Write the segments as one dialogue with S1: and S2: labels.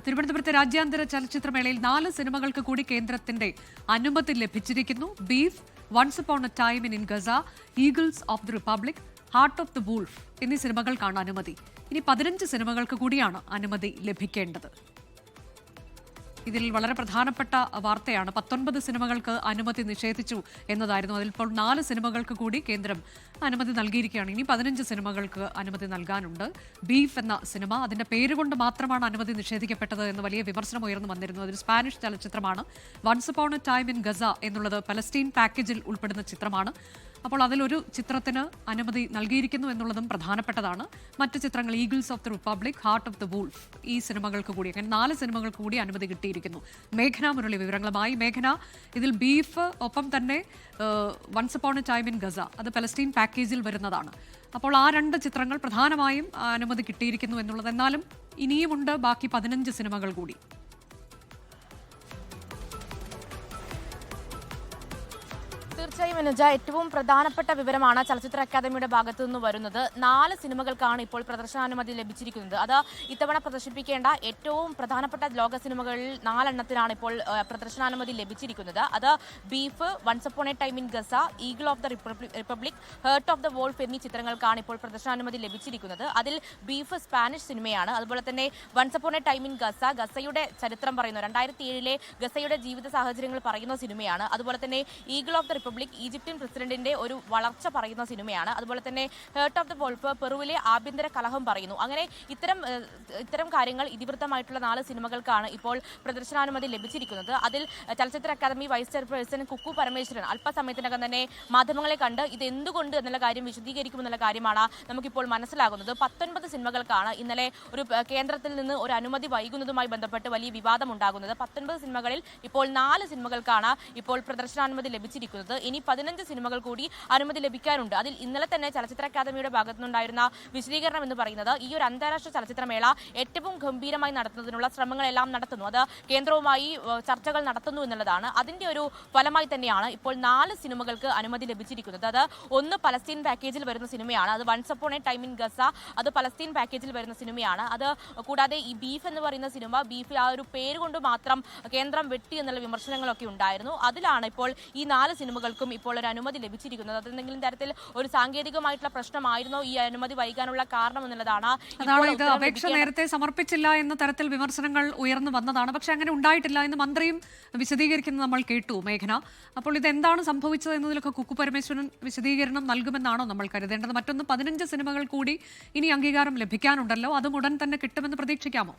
S1: തിരുവനന്തപുരത്തെ രാജ്യാന്തര ചലച്ചിത്രമേളയിൽ 4 സിനിമകൾക്ക് കൂടി കേന്ദ്രത്തിന്റെ അനുമതി ലഭിച്ചിരിക്കുന്നു. Beef, Once upon a time in Gaza, Eagles of the Republic, Heart of the Wolf എന്നീ സിനിമകൾക്കാണ് അനുമതി. ഇനി 15 സിനിമകൾക്ക് കൂടിയാണ് അനുമതി ലഭിക്കേണ്ടത്. ഇതിൽ വളരെ പ്രധാനപ്പെട്ട വാർത്തയാണ് 19 സിനിമകൾക്ക് അനുമതി നിഷേധിച്ചു എന്നതായിരുന്നു. അതിലിപ്പോൾ 4 സിനിമകൾക്ക് കൂടി കേന്ദ്രം അനുമതി നൽകിയിരിക്കുകയാണ്. ഇനി 15 സിനിമകൾക്ക് അനുമതി നൽകാനുണ്ട്. ബീഫ് എന്ന സിനിമ, അതിന്റെ പേരുകൊണ്ട് മാത്രമാണ് അനുമതി നിഷേധിക്കപ്പെട്ടത് എന്ന് വലിയ വിമർശനം ഉയർന്നു വന്നിരുന്നു. അതൊരു സ്പാനിഷ് ചലച്ചിത്രമാണ്. Once upon a time in Gaza എന്നുള്ളത് പലസ്തീൻ പാക്കേജിൽ ഉൾപ്പെടുന്ന ചിത്രമാണ്. അപ്പോൾ അതിലൊരു ചിത്രത്തിന് അനുമതി നൽകിയിരിക്കുന്നു എന്നുള്ളതും പ്രധാനപ്പെട്ടതാണ്. മറ്റ് ചിത്രങ്ങൾ Eagles of the Republic, Heart of the wolf ഈ സിനിമകൾക്ക് കൂടി, അങ്ങനെ 4 സിനിമകൾക്ക് കൂടി അനുമതി കിട്ടിയിരിക്കുന്നു. മേഘന മുരളി വിവരങ്ങളുമായി. മേഘന, ഇതിൽ ബീഫ് ഒപ്പം തന്നെ once upon a time in Gaza അത് പലസ്തീൻ പാക്കേജിൽ വരുന്നതാണ്. അപ്പോൾ ആ 2 ചിത്രങ്ങൾ പ്രധാനമായും അനുമതി കിട്ടിയിരിക്കുന്നു എന്നുള്ളത്. എന്നാലും ഇനിയുമുണ്ട് ബാക്കി 15 സിനിമകൾ കൂടി.
S2: തീർച്ചയായും അനുജ, ഏറ്റവും പ്രധാനപ്പെട്ട വിവരമാണ് ചലച്ചിത്ര അക്കാദമിയുടെ ഭാഗത്തു നിന്ന് വരുന്നത്. 4 സിനിമകൾക്കാണ് ഇപ്പോൾ പ്രദർശനാനുമതി ലഭിച്ചിരിക്കുന്നത്. അത് ഇത്തവണ പ്രദർശിപ്പിക്കേണ്ട ഏറ്റവും പ്രധാനപ്പെട്ട ലോക സിനിമകളിൽ 4 എണ്ണത്തിനാണ് ഇപ്പോൾ പ്രദർശനാനുമതി ലഭിച്ചിരിക്കുന്നത്. അത് Beef, Once upon a time in Gaza, Eagle of the Republic, Heart of the Wolf എന്നീ ചിത്രങ്ങൾക്കാണ് ഇപ്പോൾ പ്രദർശനാനുമതി ലഭിച്ചിരിക്കുന്നത്. അതിൽ ബീഫ് സ്പാനിഷ് സിനിമയാണ്. അതുപോലെ തന്നെ once upon a time in Gaza ഗസയുടെ ചരിത്രം പറയുന്നു, 2007 ഗസയുടെ ജീവിത സാഹചര്യങ്ങൾ പറയുന്ന സിനിമയാണ്. അതുപോലെ തന്നെ eagle of the republic Egyptian പ്രസിഡന്റിന്റെ ഒരു വളർച്ച പറയുന്ന സിനിമയാണ്. അതുപോലെ തന്നെ ഹേർട്ട് ഓഫ് ദ വോൾഫ് പെറുവിലെ ആഭ്യന്തര കലഹം പറയുന്നു. അങ്ങനെ ഇത്തരം കാര്യങ്ങൾ ഇതിവൃത്തമായിട്ടുള്ള 4 സിനിമകൾക്കാണ് ഇപ്പോൾ പ്രദർശനാനുമതി ലഭിച്ചിരിക്കുന്നത്. അതിൽ ചലച്ചിത്ര academy vice chairperson Kukku Parameswaran അല്പസമയത്തിനകം തന്നെ മാധ്യമങ്ങളെ കണ്ട് ഇത് എന്തുകൊണ്ട് എന്നുള്ള കാര്യം വിശദീകരിക്കുമെന്നുള്ള കാര്യമാണ് നമുക്കിപ്പോൾ മനസ്സിലാകുന്നത്. 19 സിനിമകൾക്കാണ് ഇന്നലെ ഒരു കേന്ദ്രത്തിൽ നിന്ന് ഒരു അനുമതി വൈകുന്നതുമായി ബന്ധപ്പെട്ട് വലിയ വിവാദം ഉണ്ടാകുന്നത്. 19 സിനിമകളിൽ ഇപ്പോൾ 4 സിനിമകൾക്കാണ് ഇപ്പോൾ പ്രദർശനാനുമതി ലഭിച്ചിരിക്കുന്നത്. ഇനി 15 സിനിമകൾ കൂടി അനുമതി ലഭിക്കാനുണ്ട്. അതിൽ ഇന്നലെ തന്നെ ചലച്ചിത്ര അക്കാദമിയുടെ ഭാഗത്തുനിന്നുണ്ടായിരുന്ന വിശദീകരണം എന്ന് പറയുന്നത്, ഈ ഒരു അന്താരാഷ്ട്ര ചലച്ചിത്രമേള ഏറ്റവും ഗംഭീരമായി നടത്തുന്നതിനുള്ള ശ്രമങ്ങളെല്ലാം നടത്തുന്നു, അത് കേന്ദ്രവുമായി ചർച്ചകൾ നടത്തുന്നു എന്നുള്ളതാണ്. അതിന്റെ ഒരു ഫലമായി തന്നെയാണ് ഇപ്പോൾ 4 സിനിമകൾക്ക് അനുമതി ലഭിച്ചിരിക്കുന്നത്. അത് ഒന്ന് പലസ്തീൻ പാക്കേജിൽ വരുന്ന സിനിമയാണ്. അത് Once upon a time in Gaza അത് പലസ്തീൻ പാക്കേജിൽ വരുന്ന സിനിമയാണ്. അത് കൂടാതെ ഈ ബീഫ് എന്ന് പറയുന്ന സിനിമ, ബീഫ് ആ ഒരു പേര് കൊണ്ട് മാത്രം കേന്ദ്രം വെട്ടി എന്നുള്ള വിമർശനങ്ങളൊക്കെ ഉണ്ടായിരുന്നു. അതിലാണ് ഇപ്പോൾ ഈ 4 സിനിമകൾക്കും ഇപ്പോൾ ഒരു അനുമതി ലഭിച്ചിരിക്കുന്നത്. അതെന്തെങ്കിലും തരത്തിൽ ഒരു സാങ്കേതികമായിട്ടുള്ള പ്രശ്നമായിരുന്നോ ഈ അനുമതി വൈകാനുള്ള കാരണം എന്നുള്ളതാണ്.
S1: ഇത് അപേക്ഷ നേരത്തെ സമർപ്പിച്ചില്ല എന്ന തരത്തിൽ വിമർശനങ്ങൾ ഉയർന്നു വന്നതാണ്. പക്ഷെ അങ്ങനെ ഉണ്ടായിട്ടില്ല എന്ന് മന്ത്രിയും വിശദീകരിക്കുന്നത് നമ്മൾ കേട്ടു. മേഘന, അപ്പോൾ ഇതെന്താണ് സംഭവിച്ചത് എന്നതിലൊക്കെ കുക്കു പരമേശ്വരൻ വിശദീകരണം നൽകുമെന്നാണോ നമ്മൾ കരുതേണ്ടത്? മറ്റൊന്ന്, 15 സിനിമകൾ കൂടി ഇനി അംഗീകാരം ലഭിക്കാനുണ്ടല്ലോ, അതും ഉടൻ തന്നെ കിട്ടുമെന്ന് പ്രതീക്ഷിക്കാമോ?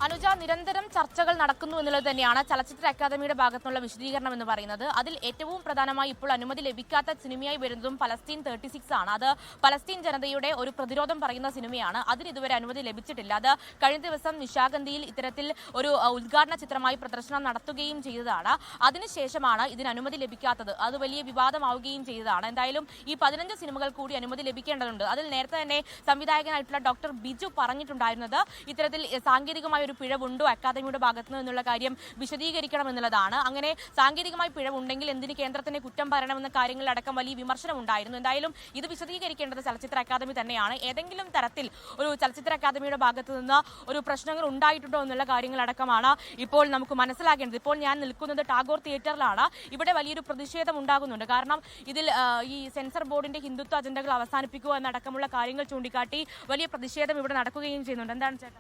S2: അനുജ, നിരന്തരം ചർച്ചകൾ നടക്കുന്നു എന്നുള്ളത് തന്നെയാണ് ചലച്ചിത്ര അക്കാദമിയുടെ ഭാഗത്തുനിന്നുള്ള വിശദീകരണം എന്ന് പറയുന്നത്. അതിൽ ഏറ്റവും പ്രധാനമായി ഇപ്പോൾ അനുമതി ലഭിക്കാത്ത സിനിമയായി വരുന്നതും പലസ്തീൻ 36 ആണ്. അത് പലസ്തീൻ ജനതയുടെ ഒരു പ്രതിരോധം പറയുന്ന സിനിമയാണ്. അതിന് ഇതുവരെ അനുമതി ലഭിച്ചിട്ടില്ല. അത് കഴിഞ്ഞ ദിവസം നിശാഗന്ധിയിൽ ഇത്തരത്തിൽ ഒരു ഉദ്ഘാടന ചിത്രമായി പ്രദർശനം നടത്തുകയും ചെയ്തതാണ്. അതിനുശേഷമാണ് ഇതിന് അനുമതി ലഭിക്കാത്തത്. അത് വലിയ വിവാദമാവുകയും ചെയ്തതാണ്. എന്തായാലും ഈ 15 സിനിമകൾ കൂടി അനുമതി ലഭിക്കേണ്ടതുണ്ട്. അതിൽ നേരത്തെ തന്നെ സംവിധായകനായിട്ടുള്ള ഡോക്ടർ ബിജു പറഞ്ഞിട്ടുണ്ടായിരുന്നത്, ഇത്തരത്തിൽ സാങ്കേതികമായ ഒരു പിഴവുണ്ടോ അക്കാദമിയുടെ ഭാഗത്തു നിന്നുള്ള കാര്യം വിശദീകരിക്കണം എന്നുള്ളതാണ്. അങ്ങനെ സാങ്കേതികമായി പിഴവുണ്ടെങ്കിൽ എന്തിന് കേന്ദ്രത്തിന് കുറ്റം പറയണമെന്ന കാര്യങ്ങളിലടക്കം വലിയ വിമർശനം ഉണ്ടായിരുന്നു. എന്തായാലും ഇത് വിശദീകരിക്കേണ്ടത് ചലച്ചിത്ര അക്കാദമി തന്നെയാണ്. ഏതെങ്കിലും തരത്തിൽ ഒരു ചലച്ചിത്ര അക്കാദമിയുടെ ഭാഗത്തു നിന്ന് ഒരു പ്രശ്നങ്ങൾ ഉണ്ടായിട്ടുണ്ടോ എന്നുള്ള കാര്യങ്ങളടക്കമാണ് ഇപ്പോൾ നമുക്ക് മനസ്സിലാക്കേണ്ടത്. ഇപ്പോൾ ഞാൻ നിൽക്കുന്നത് ടാഗോർ തിയേറ്ററിലാണ്. ഇവിടെ വലിയൊരു പ്രതിഷേധം ഉണ്ടാകുന്നുണ്ട്. കാരണം ഇതിൽ ഈ സെൻസർ ബോർഡിന്റെ ഹിന്ദുത്വ അജണ്ടകൾ അവസാനിപ്പിക്കുക എന്നടക്കമുള്ള കാര്യങ്ങൾ ചൂണ്ടിക്കാട്ടി വലിയ പ്രതിഷേധം ഇവിടെ നടക്കുകയും ചെയ്യുന്നുണ്ട്. എന്താണ് ചേട്ടാ?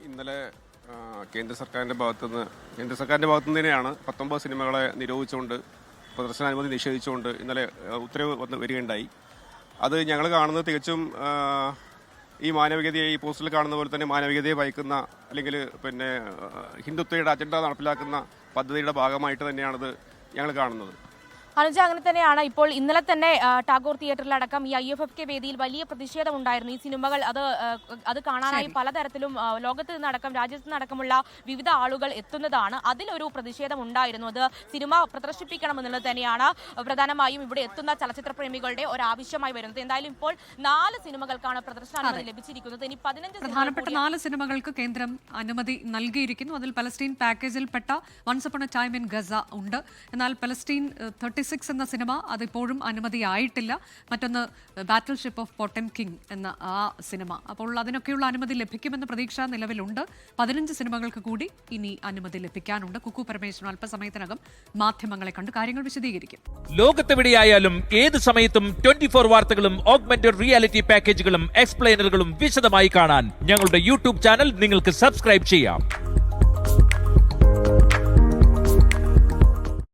S3: ഇന്നലെ കേന്ദ്ര സർക്കാരിൻ്റെ ഭാഗത്തുനിന്ന് തന്നെയാണ് 19 സിനിമകളെ നിരോധിച്ചുകൊണ്ട് പ്രദർശനാനുമതി നിഷേധിച്ചുകൊണ്ട് ഇന്നലെ ഉത്തരവ് വരികയുണ്ടായി. അത് ഞങ്ങൾ കാണുന്നത് തികച്ചും ഈ മാനവികതയെ, ഈ പോസ്റ്റിൽ കാണുന്ന പോലെ തന്നെ മാനവികതയെ ഭയക്കുന്ന, അല്ലെങ്കിൽ ഹിന്ദുത്വയുടെ അജണ്ട നടപ്പിലാക്കുന്ന പദ്ധതിയുടെ ഭാഗമായിട്ട് തന്നെയാണത് ഞങ്ങൾ കാണുന്നത്.
S2: അനുജ, അങ്ങനെ തന്നെയാണ്. ഇപ്പോൾ ഇന്നലെ തന്നെ ടാഗോർ തിയേറ്ററിലടക്കം ഈ IFFK വേദിയിൽ വലിയ പ്രതിഷേധം ഉണ്ടായിരുന്നു. ഈ സിനിമകൾ അത് കാണാനായി പലതരത്തിലും ലോകത്ത് നിന്നടക്കം രാജ്യത്ത് നിന്നടക്കമുള്ള വിവിധ ആളുകൾ എത്തുന്നതാണ്. അതിലൊരു പ്രതിഷേധം ഉണ്ടായിരുന്നു. അത് സിനിമ പ്രദർശിപ്പിക്കണമെന്നുള്ളത് തന്നെയാണ് പ്രധാനമായും ഇവിടെ എത്തുന്ന ചലച്ചിത്ര പ്രേമികളുടെ ഒരു ആവശ്യമായി വരുന്നത്. എന്തായാലും ഇപ്പോൾ 4 സിനിമകൾക്കാണ് പ്രദർശനാനുമതി ലഭിച്ചിരിക്കുന്നത്. ഇനി 15
S1: പ്രധാനപ്പെട്ട 4 സിനിമകൾക്ക് കേന്ദ്രം അനുമതി നൽകിയിരിക്കുന്നു. അതിൽ പലസ്തീൻ പാക്കേജിൽപ്പെട്ട once upon a time in Gaza ഉണ്ട്. എന്നാൽ പലസ്തീൻ 36 36 എന്ന സിനിമ അതിപ്പോഴും അനുമതിയായിട്ടില്ല. മറ്റൊന്ന് ബാറ്റിൽ ഷിപ്പ് ഓഫ് പൊട്ടംകിങ് എന്ന ആ സിനിമ. അപ്പോൾ അതിനൊക്കെയുള്ള അനുമതി ലഭിക്കുമെന്ന പ്രതീക്ഷ നിലവിലുണ്ട്. 15 സിനിമകൾക്ക് കൂടി ഇനി അനുമതി ലഭിക്കാനുണ്ട്. കുക്കു പരമേശ്വരൻ അല്പസമയത്തിനകം മാധ്യമങ്ങളെ കണ്ട് കാര്യങ്ങൾ വിശദീകരിക്കും.
S4: ലോകത്തെവിടെയായാലും ഏത് സമയത്തും 24 വാർത്തകളും ഓഗ്മെന്റഡ് റിയാലിറ്റി പാക്കേജുകളും എക്സ്പ്ലെയിനറുകളും വിശദമായി കാണാൻ ഞങ്ങളുടെ യൂട്യൂബ് ചാനൽ നിങ്ങൾക്ക് സബ്സ്ക്രൈബ് ചെയ്യാം.